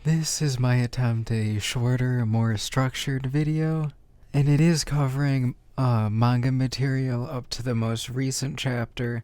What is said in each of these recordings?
This is my attempt at a shorter, more structured video, and it is covering manga material up to the most recent chapter,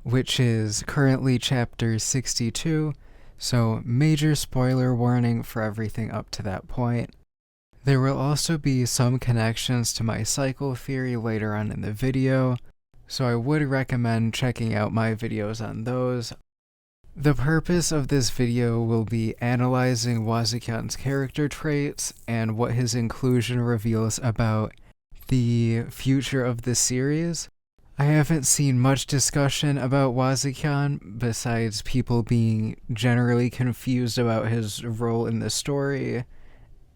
which is currently chapter 62, so major spoiler warning for everything up to that point. There will also be some connections to my cycle theory later on in the video, so I would recommend checking out my videos on those. The purpose of this video will be analyzing Wazukyan's character traits and what his inclusion reveals about the future of the series. I haven't seen much discussion about Wazukyan besides people being generally confused about his role in the story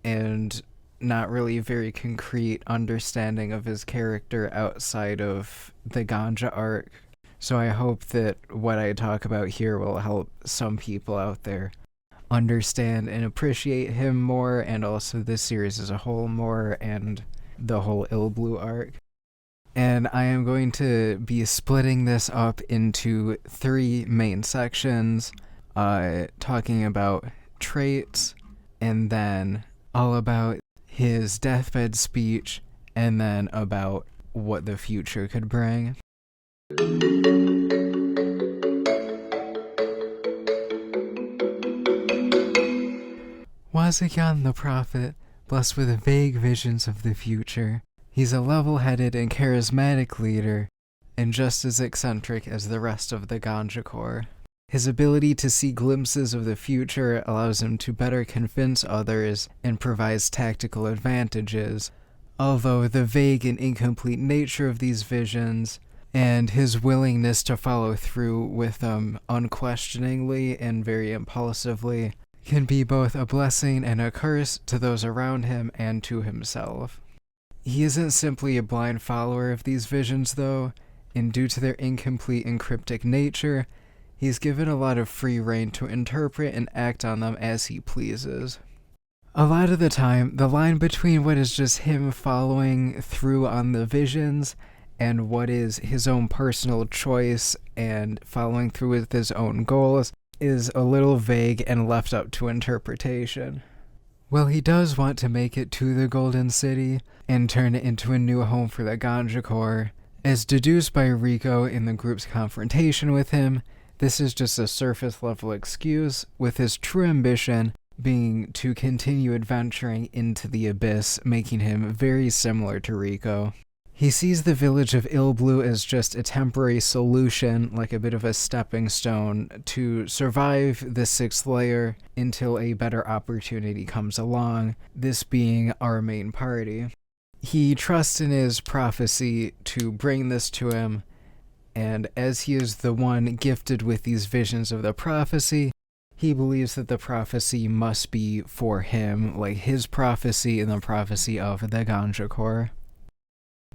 and not really very concrete understanding of his character outside of the Ganja arc. So I hope that what I talk about here will help some people out there understand and appreciate him more, and also this series as a whole more, and the whole Il Blue arc. And I am going to be splitting this up into 3 main sections, talking about traits, and then all about his deathbed speech, and then about what the future could bring. Wazukyan the Prophet, blessed with vague visions of the future. He's a level-headed and charismatic leader, and just as eccentric as the rest of the Ganja Corps. His ability to see glimpses of the future allows him to better convince others and provides tactical advantages, although the vague and incomplete nature of these visions and his willingness to follow through with them unquestioningly and very impulsively can be both a blessing and a curse to those around him and to himself. He isn't simply a blind follower of these visions, though, and due to their incomplete and cryptic nature, he's given a lot of free rein to interpret and act on them as he pleases. A lot of the time, the line between what is just him following through on the visions and what is his own personal choice and following through with his own goals is a little vague and left up to interpretation. Well, he does want to make it to the Golden City and turn it into a new home for the Ganja Corps. As deduced by Rico in the group's confrontation with him, this is just a surface-level excuse, with his true ambition being to continue adventuring into the abyss, making him very similar to Rico. He sees the village of Il Blue as just a temporary solution, like a bit of a stepping stone, to survive the 6th layer until a better opportunity comes along, this being our main party. He trusts in his prophecy to bring this to him, and as he is the one gifted with these visions of the prophecy, he believes that the prophecy must be for him, like his prophecy and the prophecy of the Ganja Corps.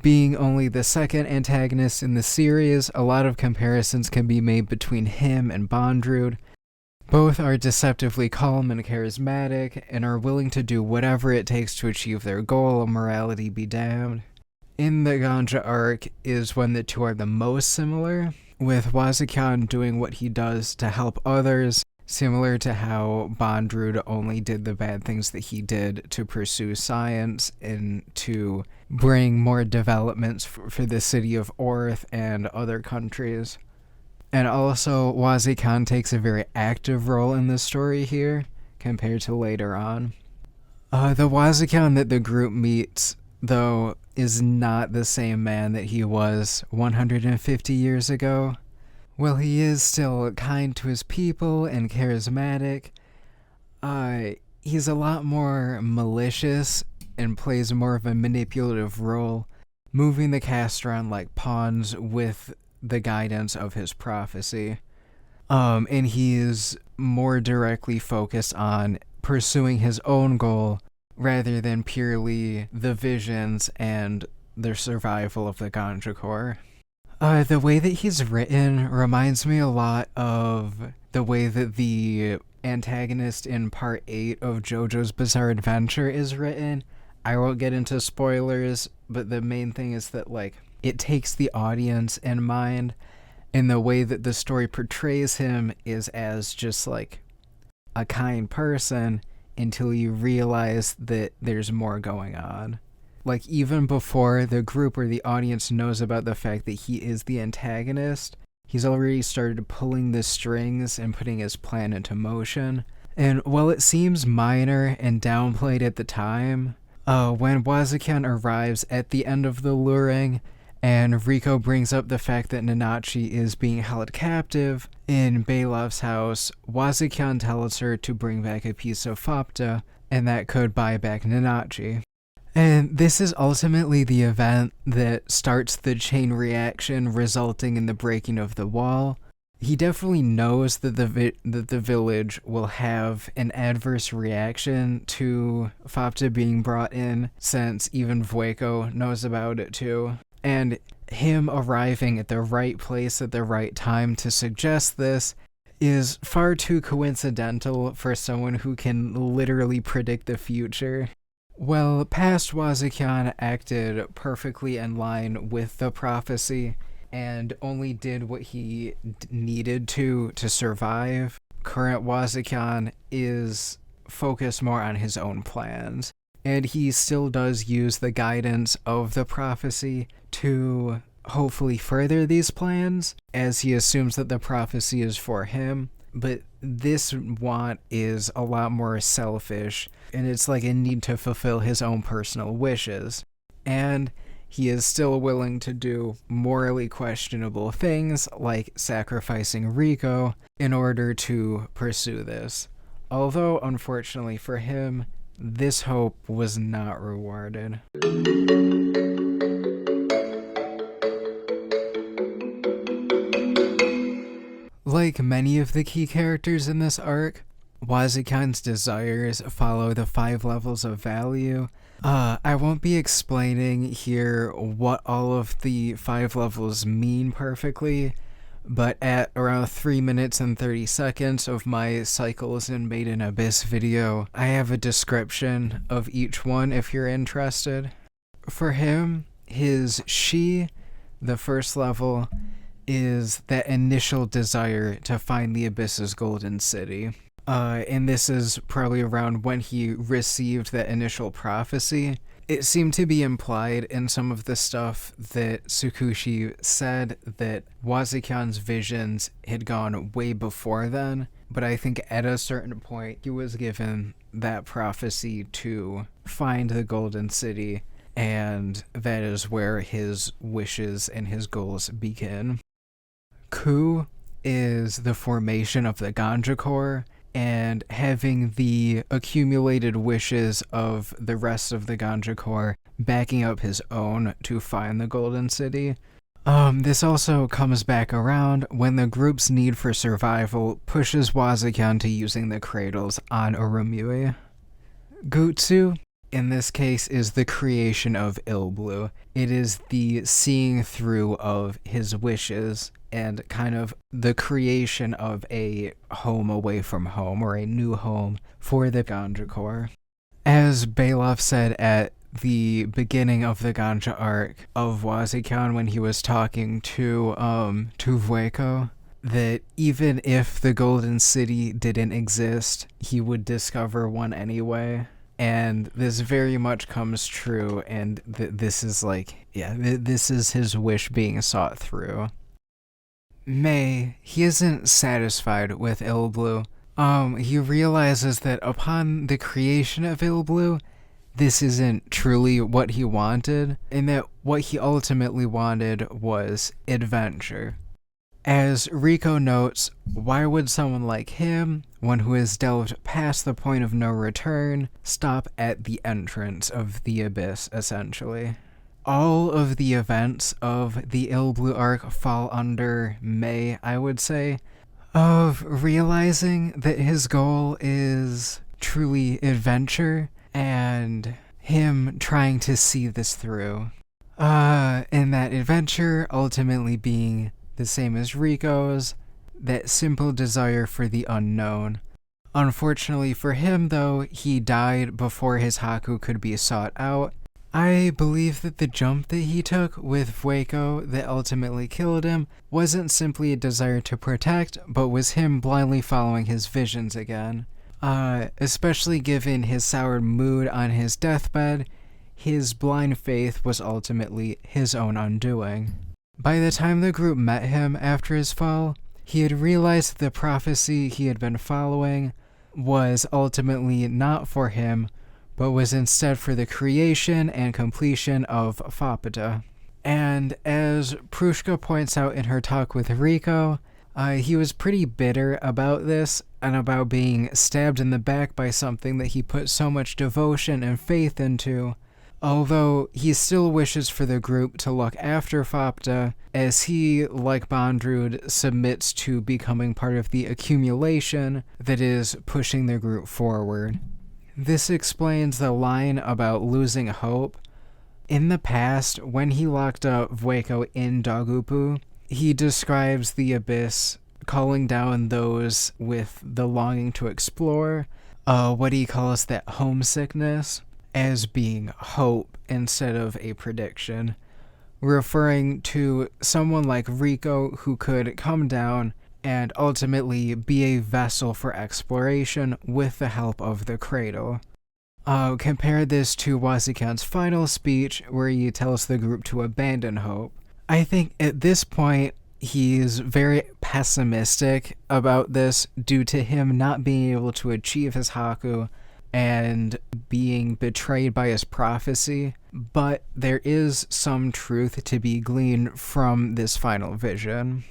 Being only the 2nd antagonist in the series, a lot of comparisons can be made between him and Bondrewd. Both are deceptively calm and charismatic, and are willing to do whatever it takes to achieve their goal, morality be damned. In the Ganja arc is when the two are the most similar, with Wazukyan doing what he does to help others, similar to how Bondrewd only did the bad things that he did to pursue science and to bring more developments for the city of Orth and other countries. And also, Wazukyan takes a very active role in the story here, compared to later on. The Wazukyan that the group meets, though, is not the same man that he was 150 years ago. Well, he is still kind to his people and charismatic. He's a lot more malicious and plays more of a manipulative role, moving the cast around like pawns with the guidance of his prophecy. And he is more directly focused on pursuing his own goal rather than purely the visions and the survival of the Ganja Corps. The way that he's written reminds me a lot of the way that the antagonist in Part 8 of JoJo's Bizarre Adventure is written. I won't get into spoilers, but the main thing is that, like, it takes the audience in mind, and the way that the story portrays him is as just, like, a kind person until you realize that there's more going on. Like, even before the group or the audience knows about the fact that he is the antagonist, he's already started pulling the strings and putting his plan into motion. And while it seems minor and downplayed at the time, when Wazukyan arrives at the end of the luring, and Riko brings up the fact that Nanachi is being held captive in Bailov's house, Wazukyan tells her to bring back a piece of Fopta, and that could buy back Nanachi. And this is ultimately the event that starts the chain reaction resulting in the breaking of the wall. He definitely knows that the village will have an adverse reaction to Fopta being brought in, since even Vueko knows about it too. And him arriving at the right place at the right time to suggest this is far too coincidental for someone who can literally predict the future. Well, past Wazukyan acted perfectly in line with the prophecy and only did what he needed to survive. Current Wazukyan is focused more on his own plans, and he still does use the guidance of the prophecy to hopefully further these plans, as he assumes that the prophecy is for him. But this want is a lot more selfish, and it's like a need to fulfill his own personal wishes. And he is still willing to do morally questionable things, like sacrificing Riko, in order to pursue this. Although, unfortunately for him, this hope was not rewarded. Like many of the key characters in this arc, Wazukyan's desires follow the 5 levels of value. I won't be explaining here what all of the 5 levels mean perfectly, but at around 3 minutes and 30 seconds of my Cycles in Made in Abyss video, I have a description of each one if you're interested. For him, his Shi, the first level, is that initial desire to find the Abyss's golden city. And this is probably around when he received that initial prophecy. It seemed to be implied in some of the stuff that Tsukushi said that Wazukyan's visions had gone way before then, but I think at a certain point he was given that prophecy to find the golden city, and that is where his wishes and his goals begin. Ku is the formation of the Ganja Corps, and having the accumulated wishes of the rest of the Ganja Corps backing up his own to find the Golden City. This also comes back around when the group's need for survival pushes Wazukyan to using the cradles on Urumui. Gutsu, in this case, is the creation of Ilblue. It is the seeing through of his wishes, and kind of the creation of a home away from home, or a new home for the Ganja Corps. As Bailov said at the beginning of the Ganja arc of Wazukyan when he was talking to Vueko, that even if the Golden City didn't exist, he would discover one anyway. And this very much comes true, and this is this is his wish being sought through. Mei, he isn't satisfied with Ilblue. He realizes that upon the creation of Ilblue, this isn't truly what he wanted, and that what he ultimately wanted was adventure. As Riko notes, why would someone like him, one who has delved past the point of no return, stop at the entrance of the abyss, essentially? All of the events of the Ilblue arc fall under Mei, I would say, of realizing that his goal is truly adventure, and him trying to see this through. And that adventure ultimately being the same as Riko's, that simple desire for the unknown. Unfortunately for him, though, he died before his Haku could be sought out. I believe that the jump that he took with Vueko that ultimately killed him wasn't simply a desire to protect, but was him blindly following his visions again. Especially given his soured mood on his deathbed, his blind faith was ultimately his own undoing. By the time the group met him after his fall, he had realized that the prophecy he had been following was ultimately not for him, but was instead for the creation and completion of Fapata. And as Prushka points out in her talk with Rico, he was pretty bitter about this and about being stabbed in the back by something that he put so much devotion and faith into, although he still wishes for the group to look after Fapta, as he, like Bondrewd, submits to becoming part of the accumulation that is pushing the group forward. This explains the line about losing hope. In the past, when he locked up Vueko in Dagupu, he describes the abyss calling down those with the longing to explore, what he calls that homesickness, as being hope instead of a prediction, referring to someone like Rico who could come down and ultimately be a vessel for exploration with the help of the cradle. Compare this to Wazukyan's final speech where he tells the group to abandon hope. I think at this point he's very pessimistic about this due to him not being able to achieve his Haku and being betrayed by his prophecy, but there is some truth to be gleaned from this final vision.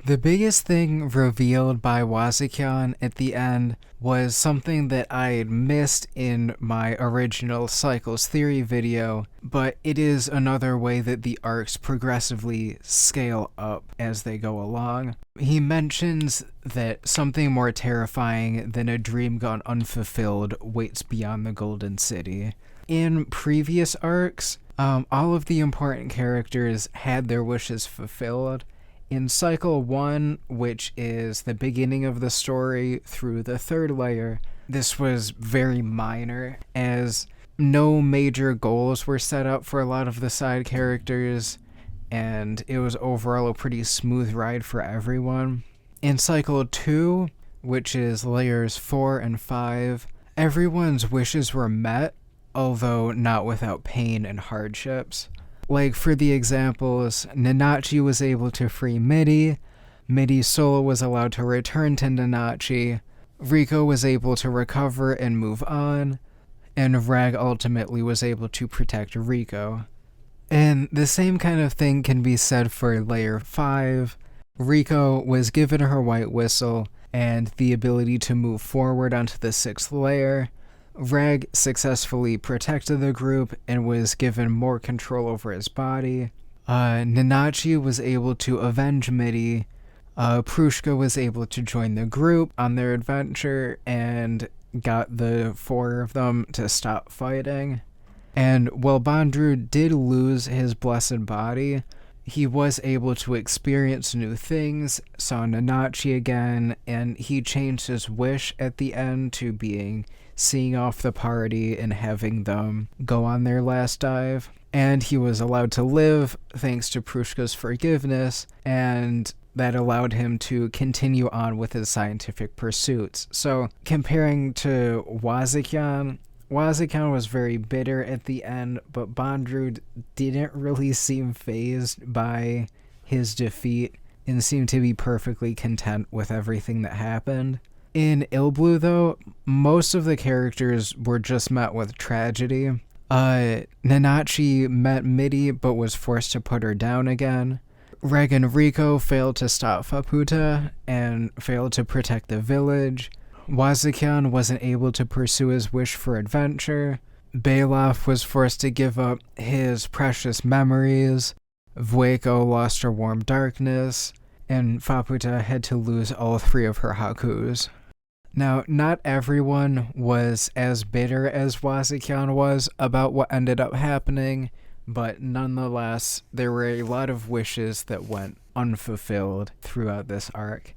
The biggest thing revealed by Wazukyan at the end was something that I had missed in my original Cycles Theory video, but it is another way that the arcs progressively scale up as they go along. He mentions that something more terrifying than a dream gone unfulfilled waits beyond the Golden City. In previous arcs, all of the important characters had their wishes fulfilled. In Cycle 1, which is the beginning of the story through the third layer, this was very minor, as no major goals were set up for a lot of the side characters, and it was overall a pretty smooth ride for everyone. In Cycle 2, which is layers 4 and 5, everyone's wishes were met, although not without pain and hardships. Like, for the examples, Nanachi was able to free Midi, Midi's soul was allowed to return to Nanachi, Rico was able to recover and move on, and Rag ultimately was able to protect Rico. And the same kind of thing can be said for Layer 5. Rico was given her white whistle and the ability to move forward onto the 6th layer. Rag successfully protected the group and was given more control over his body. Nanachi was able to avenge Midi. Prushka was able to join the group on their adventure and got the 4 of them to stop fighting. And while Bondrewd did lose his blessed body, he was able to experience new things, saw Nanachi again, and he changed his wish at the end to being seeing off the party and having them go on their last dive. And he was allowed to live thanks to Prushka's forgiveness, and that allowed him to continue on with his scientific pursuits. So comparing to Wazukyan was very bitter at the end, but Bondrewd didn't really seem fazed by his defeat and seemed to be perfectly content with everything that happened. In Ilblue, though, most of the characters were just met with tragedy. Nanachi met Midi but was forced to put her down again. Reg and Rico failed to stop Faputa and failed to protect the village. Wazukyan wasn't able to pursue his wish for adventure. Bailoff was forced to give up his precious memories. Vueko lost her warm darkness. And Faputa had to lose all 3 of her Hakus. Now, not everyone was as bitter as Wazukyan was about what ended up happening, but nonetheless, there were a lot of wishes that went unfulfilled throughout this arc.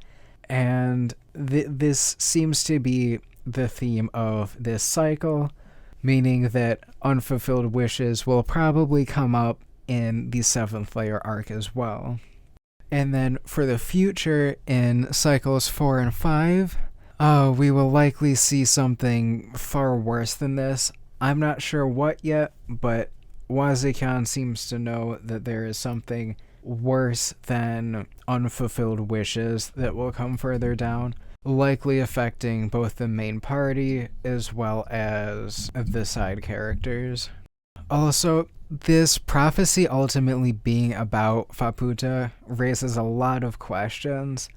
And this seems to be the theme of this cycle, meaning that unfulfilled wishes will probably come up in the 7th layer arc as well. And then for the future, in cycles 4 and 5, we will likely see something far worse than this. I'm not sure what yet, but Wazukyan seems to know that there is something worse than unfulfilled wishes that will come further down, likely affecting both the main party as well as the side characters. Also, this prophecy ultimately being about Faputa raises a lot of questions.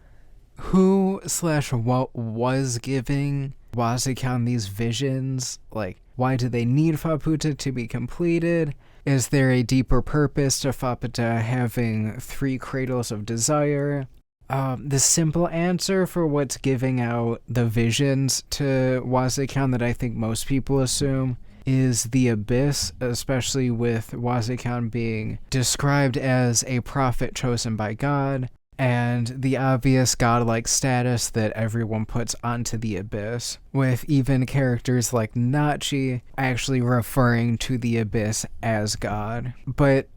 Who/what was giving Wazukyan these visions? Like, why do they need Faputa to be completed? Is there a deeper purpose to Faputa having 3 cradles of desire? The simple answer for what's giving out the visions to Wazukyan that I think most people assume is the abyss, especially with Wazukyan being described as a prophet chosen by God, and the obvious godlike status that everyone puts onto the abyss, with even characters like Nachi actually referring to the abyss as God. But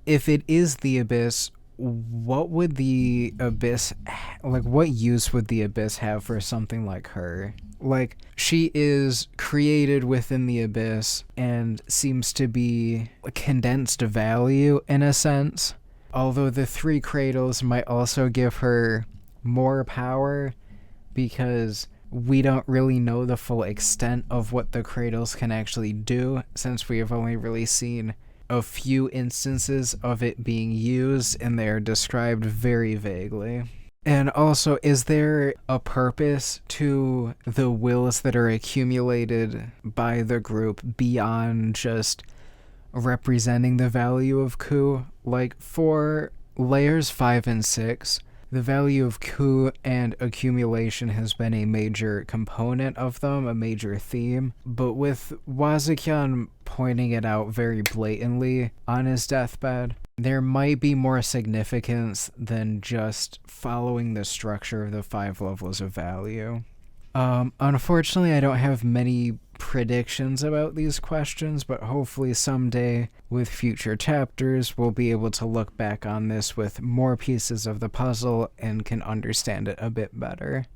if it is the abyss, what would the abyss, what use would the abyss have for something like her? Like, she is created within the abyss and seems to be a condensed value in a sense. Although the 3 cradles might also give her more power, because we don't really know the full extent of what the cradles can actually do, since we have only really seen a few instances of it being used, and they are described very vaguely. And also, is there a purpose to the wills that are accumulated by the group beyond just representing the value of Ku? Like, for layers 5 and 6, the value of Ku and accumulation has been a major component of them, a major theme. But with Wazukyan pointing it out very blatantly on his deathbed, there might be more significance than just following the structure of the 5 levels of value. Unfortunately, I don't have many predictions about these questions, but hopefully someday with future chapters we'll be able to look back on this with more pieces of the puzzle and can understand it a bit better.